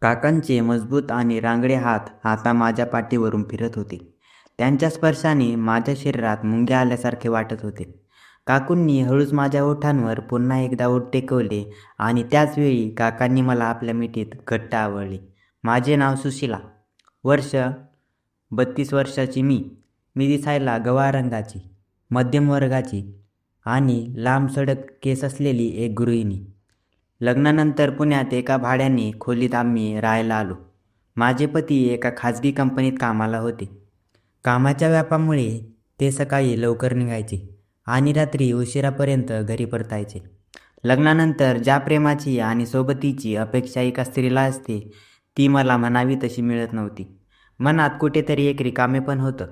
काकांचे मजबूत आणि रांगडे हात आता माझ्या पाठीवरून फिरत होते. त्यांच्या स्पर्शाने माझ्या शरीरात मुंग्या आल्यासारखे वाटत होते. काकूंनी हळूच माझ्या ओठांवर पुन्हा एकदा ओठ टेकवले आणि त्याच वेळी काकांनी मला आपल्या मिठीत घट्ट आवळले. माझे नाव सुशीला. वर्ष 32 वर्षाची मी. मी दिसायला गव्हाळ रंगाची, मध्यम वर्गाची आणि लांब सडक केस असलेली एक गृहिणी. लग्नानंतर पुण्यात एका भाड्याने खोलीत आम्ही राहायला आलो. माझे पती एका खाजगी कंपनीत कामाला होते. कामाच्या व्यापामुळे ते सकाळी लवकर निघायचे आणि रात्री उशिरापर्यंत घरी परतायचे. लग्नानंतर ज्या प्रेमाची आणि सोबतीची अपेक्षा एका स्त्रीला असते ती मला म्हणावी तशी मिळत नव्हती. मनात कुठेतरी एक रिकामेपण होतं.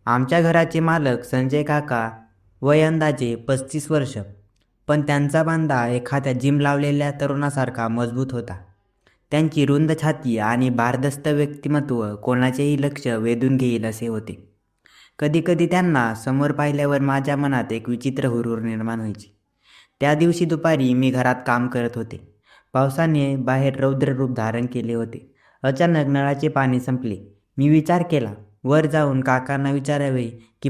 आमच्या घराचे मालक संजय काका वय अंदाजे 35 वर्ष, पण त्यांचा बांधा एखाद्या जिम लावलेल्या तरुणासारखा मजबूत होता. त्यांची रुंद छाती आणि भारदस्त व्यक्तिमत्व कोणाचेही लक्ष वेधून घेईल असे होते. कधीकधी त्यांना समोर पाहिल्यावर माझ्या मनात एक विचित्र हुरूर निर्माण व्हायची. त्या दिवशी दुपारी मी घरात काम करत होते. पावसाने बाहेर रौद्र रूप धारण केले होते. अचानक नळाचे पाणी संपले. मी विचार केला, वर जाऊन काकांना विचारावे की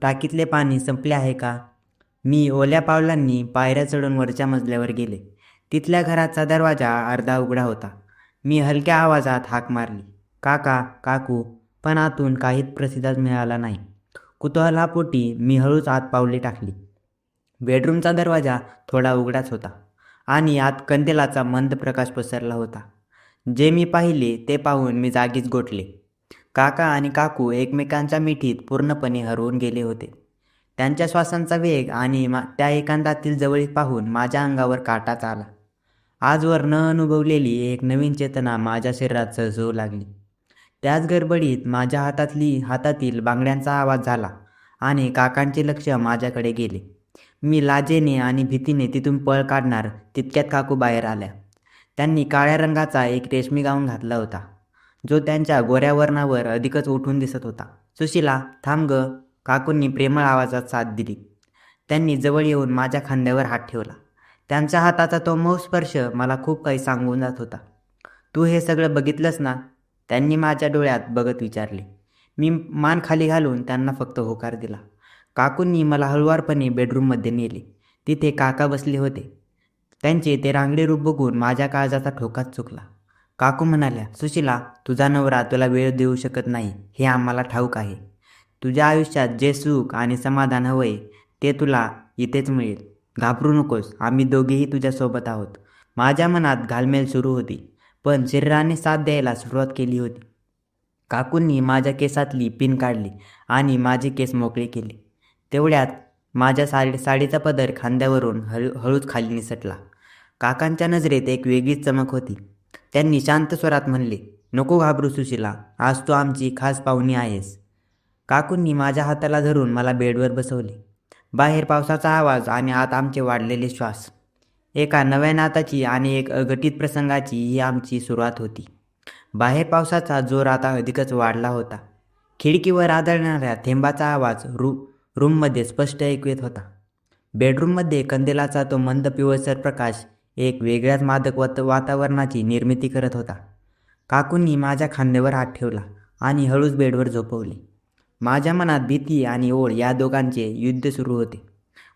टाकीतले पाणी संपले आहे का. मी ओल्या पावलांनी पायऱ्या चढून वरच्या मजल्यावर गेले. तिथल्या घराचा दरवाजा अर्धा उघडा होता. मी हलक्या आवाजात हाक मारली, काका, काकू, पण आतून काहीच प्रतिसाद मिळाला नाही. कुतूहलापोटी मी हळूच आत पावले टाकली. बेडरूमचा दरवाजा थोडा उघडाच होता आणि आत कंदिलाचा मंद प्रकाश पसरला होता. जे मी पाहिले ते पाहून मी जागीच गोठले. काका आणि काकू एकमेकांच्या मिठीत पूर्णपणे हरवून गेले होते. त्यांच्या श्वासांचा वेग आणि त्या एकांतातील जवळीक पाहून माझ्या अंगावर काटाच आला. आजवर न अनुभवलेली एक नवीन चेतना माझ्या शरीरात सळसळू लागली. त्याच गडबडीत माझ्या हातातील बांगड्यांचा आवाज झाला आणि काकांचे लक्ष माझ्याकडे गेले. मी लाजेने आणि भीतीने तिथून पळ काढणार तितक्यात काकू बाहेर आल्या. त्यांनी काळ्या रंगाचा एक रेशमी गाऊन घातला होता, जो त्यांच्या गोऱ्या वर्णावर अधिकच उठून दिसत होता. सुशीला, थांब ग, काकूंनी प्रेमळ आवाजात साथ दिली. त्यांनी जवळ येऊन माझ्या खांद्यावर हात ठेवला. त्यांच्या हाताचा तो मऊ स्पर्श मला खूप काही सांगून जात होता. तू हे सगळं बघितलंस ना, त्यांनी माझ्या डोळ्यात बघत विचारले. मी मान खाली घालून त्यांना फक्त होकार दिला. काकूंनी मला हळुवारपणे बेडरूममध्ये नेले. तिथे काका बसले होते. त्यांचे ते रांगडे रूप बघून माझ्या काळजाचा ठोकाच चुकला. काकू म्हणाल्या, सुशीला, तुझा नवरा तुला वेळ देऊ शकत नाही हे आम्हाला ठाऊक आहे. तुझ्या आयुष्यात जे सुख आणि समाधान हवंय ते तुला इथेच मिळेल. घाबरू नकोस, आम्ही दोघेही तुझ्यासोबत आहोत. माझ्या मनात घालमेल सुरू होती, पण शरीराने साथ द्यायला सुरुवात केली होती. काकूंनी माझ्या केसातली पिन काढली आणि माझे केस मोकळे केले. तेवढ्यात माझ्या साडीचा पदर खांद्यावरून हळूच खाली निसटला. काकांच्या नजरेत एक वेगळीच चमक होती. त्यांनी शांत स्वरात म्हणले, नको घाबरू सुशीला, आज तू आमची खास पाहुणी आहेस. काकूंनी माझ्या हाताला धरून मला बेडवर बसवले. बाहेर पावसाचा आवाज आणि आत आमचे वाढलेले श्वास. एका नव्या नाताची आणि एक अघटित प्रसंगाची ही आमची सुरुवात होती. बाहेर पावसाचा जोर आता अधिकच वाढला होता. खिडकीवर आदळणाऱ्या थेंबाचा आवाज रूममध्ये स्पष्ट ऐकू येत होता. बेडरूममध्ये कंदिलाचा तो मंद पिवळसर प्रकाश एक वेगळ्याच मादक वातावरणाची निर्मिती करत होता. काकूंनी माझ्या खांद्यावर हात ठेवला आणि हळूच बेडवर झोपवले. माझ्या मनात भीती आणि ओढ या दोघांचे युद्ध सुरू होते,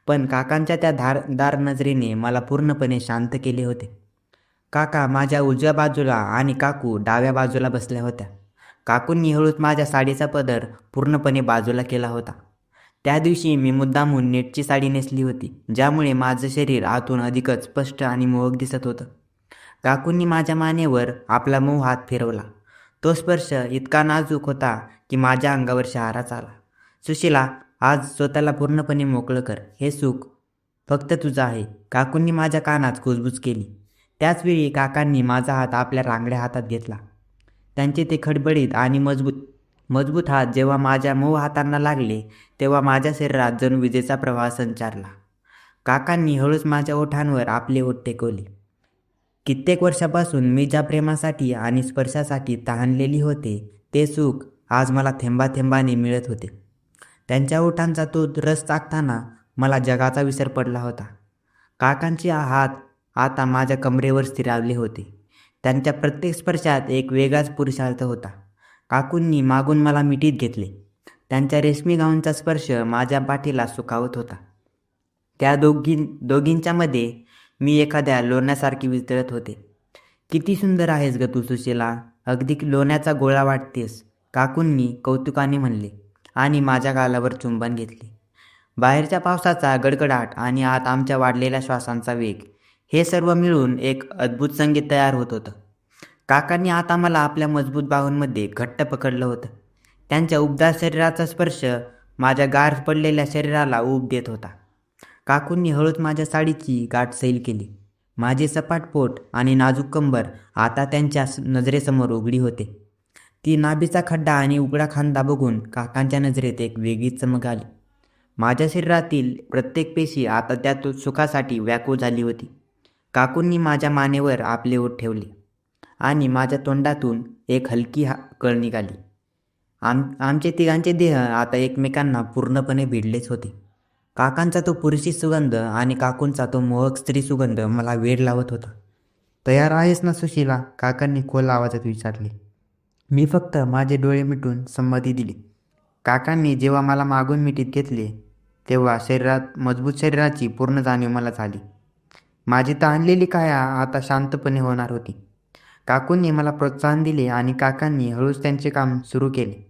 पण काकांच्या त्या धारदार नजरेने मला पूर्णपणे शांत केले होते. काका माझ्या उजव्या बाजूला आणि काकू डाव्या बाजूला बसल्या होत्या. काकूंनी हळूच माझ्या साडीचा पदर पूर्णपणे बाजूला केला होता. त्या दिवशी मी मुद्दामहून नेटची साडी नेसली होती, ज्यामुळे माझं शरीर आतून अधिकच स्पष्ट आणि मोहक दिसत होतं. काकूंनी माझ्या मानेवर आपला मऊ हात फिरवला. तो स्पर्श इतका नाजूक होता की माझ्या अंगावर शहाराच आला. सुशीला, आज स्वतःला पूर्णपणे मोकळं कर. हे सुख फक्त तुझं आहे. काकूंनी माझ्या कानात कुजबुज केली. त्याचवेळी काकांनी माझा हात आपल्या रांगड्या हातात घेतला. त्यांचे ते खडबडीत आणि मजबूत हात जेव्हा माझ्या मऊ हातांना लागले तेव्हा माझ्या शरीरात जणू विजेचा प्रवाह संचारला. काकांनी हळूच माझ्या ओठांवर आपले ओठ टेकवले. कित्येक वर्षापासून मी ज्या प्रेमासाठी आणि स्पर्शासाठी तहानलेली होते ते सुख आज मला थेंबाथेंबाने मिळत होते. त्यांच्या ओठांचा तो रस चाखताना मला जगाचा विसर पडला होता. काकांचे हात आता माझ्या कमरेवर स्थिरावले होते. त्यांच्या प्रत्येक स्पर्शात एक वेगळाच पुरुषार्थ होता. काकूंनी मागून मला मिठीत घेतले. त्यांच्या रेशमी गाऊनचा स्पर्श माझ्या पाठीला सुखावत होता. त्या दोघींच्या मध्ये मी एखाद्या लोण्यासारखी वितळत होते. किती सुंदर आहेस ग तू सुशीला, अगदी लोण्याचा गोळा वाटतेस, काकूंनी कौतुकाने म्हणले आणि माझ्या गालावर चुंबन घेतले. बाहेरच्या पावसाचा गडगडाट आणि आत आमच्या वाढलेल्या श्वासांचा वेग, हे सर्व मिळून एक अद्भुत संगीत तयार होत होतं. काकांनी आता मला आपल्या मजबूत बाहूंमध्ये घट्ट पकडलं होतं. त्यांच्या उबदार शरीराचा स्पर्श माझ्या गार पडलेल्या शरीराला ऊब देत होता. काकूंनी हळूच माझ्या साडीची गाठ सैल केली. माझे सपाट पोट आणि नाजूक कंबर आता त्यांच्या नजरेसमोर उघडी होते. ती नाभीचा खड्डा आणि उघडा खांदा बघून काकांच्या नजरेत एक वेगळीच चमक आली. माझ्या शरीरातील प्रत्येक पेशी आता त्या सुखासाठी व्याकुळ झाली होती. काकूंनी माझ्या मानेवर आपले ओठ ठेवले आणि माझ्या तोंडातून एक हलकी कळ निघाली. आमचे तिघांचे देह आता एकमेकांना पूर्णपणे भिडलेच होते. काकांचा तो पुरुषी सुगंध आणि काकूंचा तो मोहक स्त्री सुगंध मला वेड लावत होता. तयार आहेस ना सुशीला, काकांनी खोल आवाजात विचारले. मी फक्त माझे डोळे मिटून संमती दिली. काकांनी जेव्हा मला मागून मिठीत घेतले तेव्हा मजबूत शरीराची पूर्ण जाणीव मला झाली. माझी ताणलेली काया आता शांतपणे होणार होती. काकूंनी मला प्रोत्साहन दिले आणि काकांनी हळूच त्यांचे काम सुरू केले.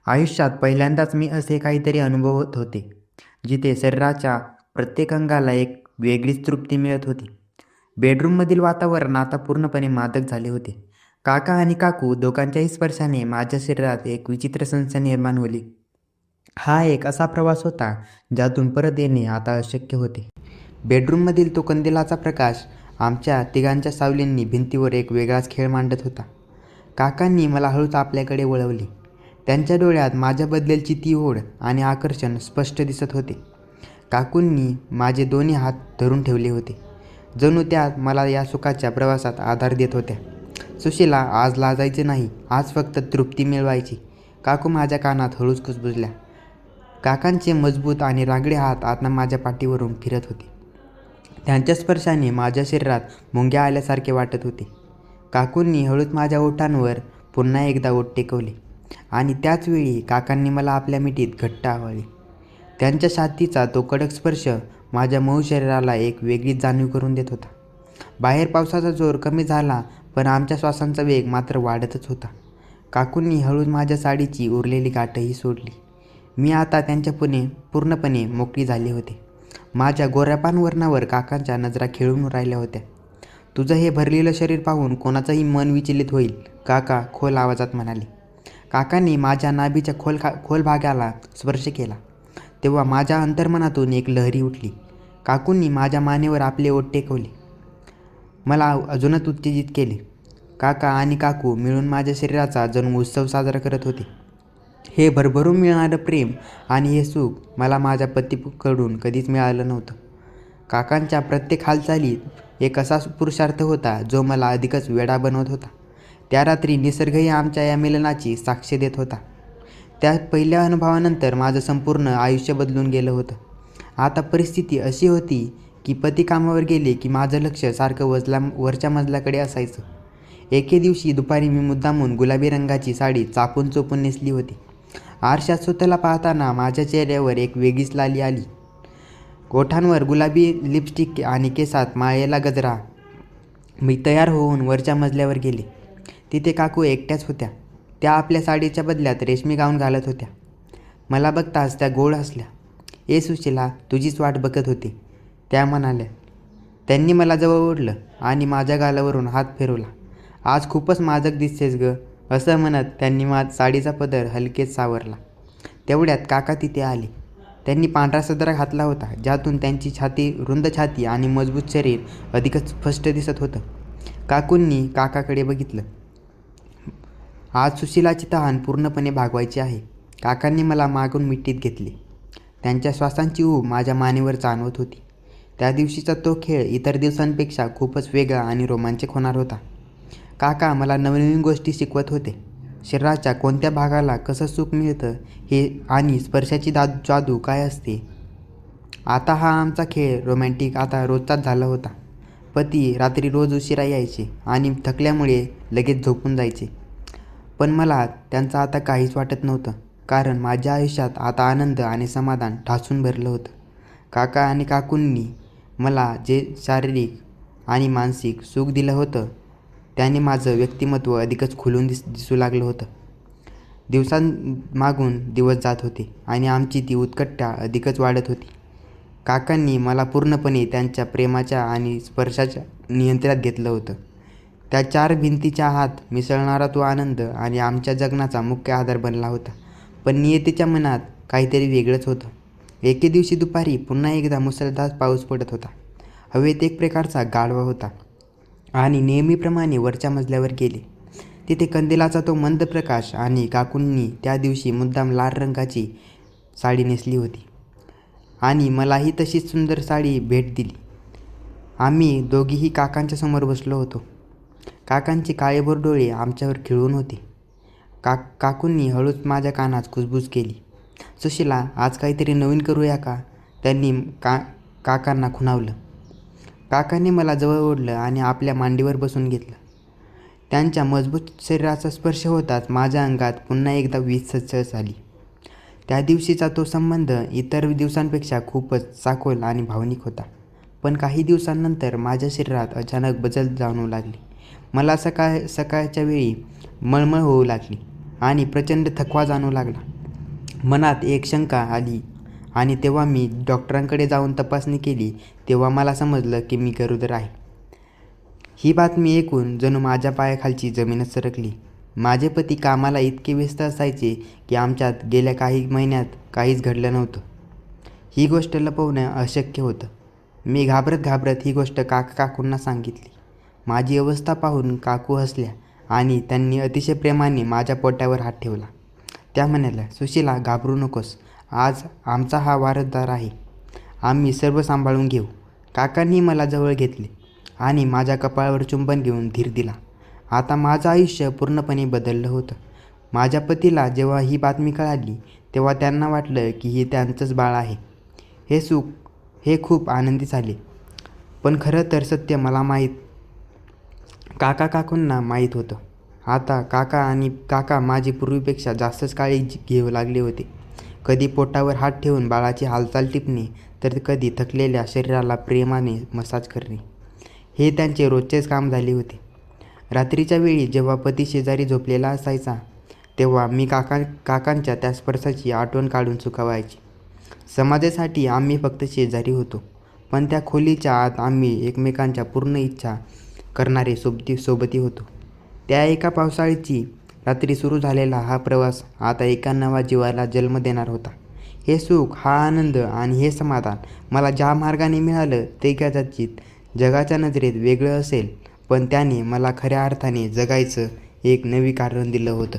आयुष्यात पहिल्यांदाच मी असे काहीतरी अनुभवत होते जिथे शरीराच्या प्रत्येक अंगाला एक वेगळीच तृप्ती मिळत होती. बेडरूममधील वातावरण आता पूर्णपणे मादक झाले होते. काका आणि काकू दोघांच्याही स्पर्शाने माझ्या शरीरात एक विचित्र सनसनी निर्माण झाली. हा एक असा प्रवास होता ज्यातून परत येणे आता अशक्य होते. बेडरूममधील तो कंदिलाचा प्रकाश आमच्या तिघांच्या सावलींनी भिंतीवर एक वेगळाच खेळ मांडत होता. काकांनी मला हळूच आपल्याकडे वळवले. त्यांच्या डोळ्यात माझ्याबद्दलची ती ओढ आणि आकर्षण स्पष्ट दिसत होते. काकूंनी माझे दोन्ही हात धरून ठेवले होते, जणू त्या मला या सुखाच्या प्रवासात आधार देत होत्या. सुशीला, आज लाजायचे नाही, आज फक्त तृप्ती मिळवायची, काकू माझ्या कानात हळूच कुजबुजल्या. काकांचे मजबूत आणि रांगडे हात आता माझ्या पाठीवरून फिरत होते. त्यांच्या स्पर्शाने माझ्या शरीरात मुंग्या आल्यासारखे वाटत होते. काकूंनी हळूच माझ्या ओठांवर पुन्हा एकदा ओठ टेकवले आणि त्याच वेळी काकांनी मला आपल्या मिठीत घट्ट आवळले. त्यांच्या छातीचा तो कडक स्पर्श माझ्या मऊ शरीराला एक वेगळीच जाणीव करून देत होता. बाहेर पावसाचा जोर कमी झाला, पण आमच्या श्वासांचा वेग मात्र वाढतच होता. काकूंनी हळूच माझ्या साडीची उरलेली गाठही सोडली. मी आता त्यांच्या पूर्णपणे मोकळी झाले होते. माझ्या गोऱ्यापान वर्णावर काकांच्या नजरा खेळून राहिल्या होत्या. तुझं हे भरलेलं शरीर पाहून कोणाचंही मन विचलित होईल, काका खोल आवाजात म्हणाले. काकांनी माझ्या नाभीच्या खोल भागाला स्पर्श केला तेव्हा माझ्या अंतर्मनातून एक लहरी उठली. काकूंनी माझ्या मानेवर आपले ओठ टेकवले, मला अजूनच उत्तेजित केले. काका आणि काकू मिळून माझ्या शरीराचा जणू उत्सव साजरा करत होते. हे भरभरून मिळणारं प्रेम आणि हे सुख मला माझ्या पतीकडून कधीच मिळालं नव्हतं. काकांच्या प्रत्येक हालचालीत एक असा पुरुषार्थ होता जो मला अधिकच वेडा बनवत होता. त्या रात्री निसर्गही आमच्या या मिलनाची साक्ष देत होता. त्या पहिल्या अनुभवानंतर माझं संपूर्ण आयुष्य बदलून गेलं होतं. आता परिस्थिती अशी होती की पती कामावर गेले की माझं लक्ष सारखं वरच्या मजल्याकडे असायचं. एके दिवशी दुपारी मी मुद्दामून गुलाबी रंगाची साडी चापून चोपून नेसली होती. आरशात स्वतःला पाहताना माझ्या चेहऱ्यावर एक वेगळीच लाली आली. ओठांवर गुलाबी लिपस्टिक आणि केसात माळेला गजरा. मी तयार होऊन वरच्या मजल्यावर गेले. तिथे काकू एकट्याच होत्या. त्या आपल्या साडीच्या बदल्यात रेशमी गाऊन घालत होत्या. मला बघताच त्या गोड हसल्या. ए सुशीला, तुझीच वाट बघत होते, त्या म्हणाल्या. त्यांनी मला जवळ ओढलं आणि माझ्या गालावरून हात फिरवला. आज खूपच मादक दिसतेस ग, असं म्हणत त्यांनी साडीचा पदर हलकेच सावरला. तेवढ्यात काका तिथे आले. त्यांनी पांढरा सदरा घातला होता ज्यातून त्यांची रुंद छाती आणि मजबूत शरीर अधिकच स्पष्ट दिसत होतं. काकूंनी काकाकडे बघितलं. आज सुशीलाची तहान पूर्णपणे भागवायची आहे. काकांनी मला मागून मिठीत घेतले. त्यांच्या श्वासांची ऊब माझ्या मानेवर जाणवत होती. त्या दिवशीचा तो खेळ इतर दिवसांपेक्षा खूपच वेगळा आणि रोमांचक होणार होता. काका मला नवनवीन गोष्टी शिकवत होते. शरीराच्या कोणत्या भागाला कसं सुख मिळतं हे आणि स्पर्शाची जादू काय असते. आता हा आमचा खेळ रोमॅन्टिक आता रोजचाच झाला होता. पती रात्री रोज उशिरा यायचे आणि थकल्यामुळे लगेच झोपून जायचे. पण मला त्यांचं आता काहीच वाटत नव्हतं, कारण माझ्या आयुष्यात आता आनंद आणि समाधान ठासून भरलं होतं. काका आणि काकूंनी मला जे शारीरिक आणि मानसिक सुख दिलं होतं, त्याने माझं व्यक्तिमत्व अधिकच खुलून दिसू लागलं होतं. दिवसांमागून दिवस जात होते आणि आमची ती उत्कंठा अधिकच वाढत होती. काकांनी मला पूर्णपणे त्यांच्या प्रेमाच्या आणि स्पर्शाच्या नियंत्रणात घेतलं होतं. त्या 4 भिंतीच्या आत मिसळणारा तो आनंद आणि आमच्या जगण्याचा मुख्य आधार बनला होता. पण नियतीच्या मनात काहीतरी वेगळंच होतं. एके दिवशी दुपारी पुन्हा एकदा मुसळधार पाऊस पडत होता. हवेत एक प्रकारचा गारवा होता आणि नेहमीप्रमाणे वरच्या मजल्यावर गेले. तिथे कंदिलाचा तो मंद प्रकाश आणि काकूंनी त्या दिवशी मुद्दाम लाल रंगाची साडी नेसली होती आणि मलाही तशीच सुंदर साडी भेट दिली. आम्ही दोघीही काकांच्या समोर बसलो होतो. काकांचे काळेभोर डोळे आमच्यावर खिळून होते. काकूंनी हळूच माझ्या कानात कुजबूज केली. सुशीला, आज काहीतरी नवीन करूया का? त्यांनी काकांना खुणावलं. काकांनी मला जवळ ओढलं आणि आपल्या मांडीवर बसून घेतलं. त्यांच्या मजबूत शरीराचा स्पर्श होताच माझ्या अंगात पुन्हा एकदा वीज सळसळ झाली. त्या दिवशीचा तो संबंध इतर दिवसांपेक्षा खूपच सखोल आणि भावनिक होता. पण काही दिवसांनंतर माझ्या शरीरात अचानक बदल जाणवू लागले. मला सकाळच्या वेळी मळमळ होऊ लागली आणि प्रचंड थकवा जाणवू लागला. मनात एक शंका आली आणि तेव्हा मी डॉक्टरांकडे जाऊन तपासणी केली. तेव्हा मला समजलं की मी गरोदर आहे. ही बातमी ऐकून जणू माझ्या पायाखालची जमीनच सरकली. माझे पती कामाला इतके व्यस्त असायचे की आमच्यात गेल्या काही महिन्यात काहीच घडलं नव्हतं. ही गोष्ट लपवणं अशक्य होतं. मी घाबरत ही गोष्ट काकूंना सांगितली. माझी अवस्था पाहून काकू हसल्या आणि त्यांनी अतिशय प्रेमाने माझ्या पोटावर हात ठेवला. त्या म्हणाल्या, सुशीला, घाबरू नकोस. आज आमचा हा वारसदार आहे. आम्ही सर्व सांभाळून घेऊ. काकांनी मला जवळ घेतले आणि माझ्या कपाळावर चुंबन घेऊन धीर दिला. आता माझं आयुष्य पूर्णपणे बदललं होतं. माझ्या पतीला जेव्हा ही बातमी कळाली तेव्हा त्यांना वाटलं की हे त्यांचंच बाळ आहे. हे खूप आनंदी झाले. पण खरं तर सत्य मला काकूंना माहीत होतं. आता काका माझी पूर्वीपेक्षा जास्तच काळजी घेऊ लागले होते. कधी पोटावर हात ठेवून बाळाची हालचाल टिपणे, तर कधी थकलेल्या शरीराला प्रेमाने मसाज करणे. हे त्यांचे रोजचेच काम झाले होते. रात्रीच्या वेळी जेव्हा पती शेजारी झोपलेला असायचा तेव्हा मी काकांच्या त्या स्पर्शाची आठवण काढून सुखावायची. समाजासाठी आम्ही फक्त शेजारी होतो, पण त्या खोलीच्या आत आम्ही एकमेकांच्या पूर्ण इच्छा करणारे सोबती होतो. त्या एका पावसाळ्याची रात्री सुरू झालेला हा प्रवास आता एका नव्या जीवाला जन्म देणार होता. हे सुख, हा आनंद आणि हे समाधान मला ज्या मार्गाने मिळालं ते कदाचित जगाच्या नजरेत वेगळं असेल, पण त्याने मला खऱ्या अर्थाने जगायचं एक नवी कारण दिलं होतं.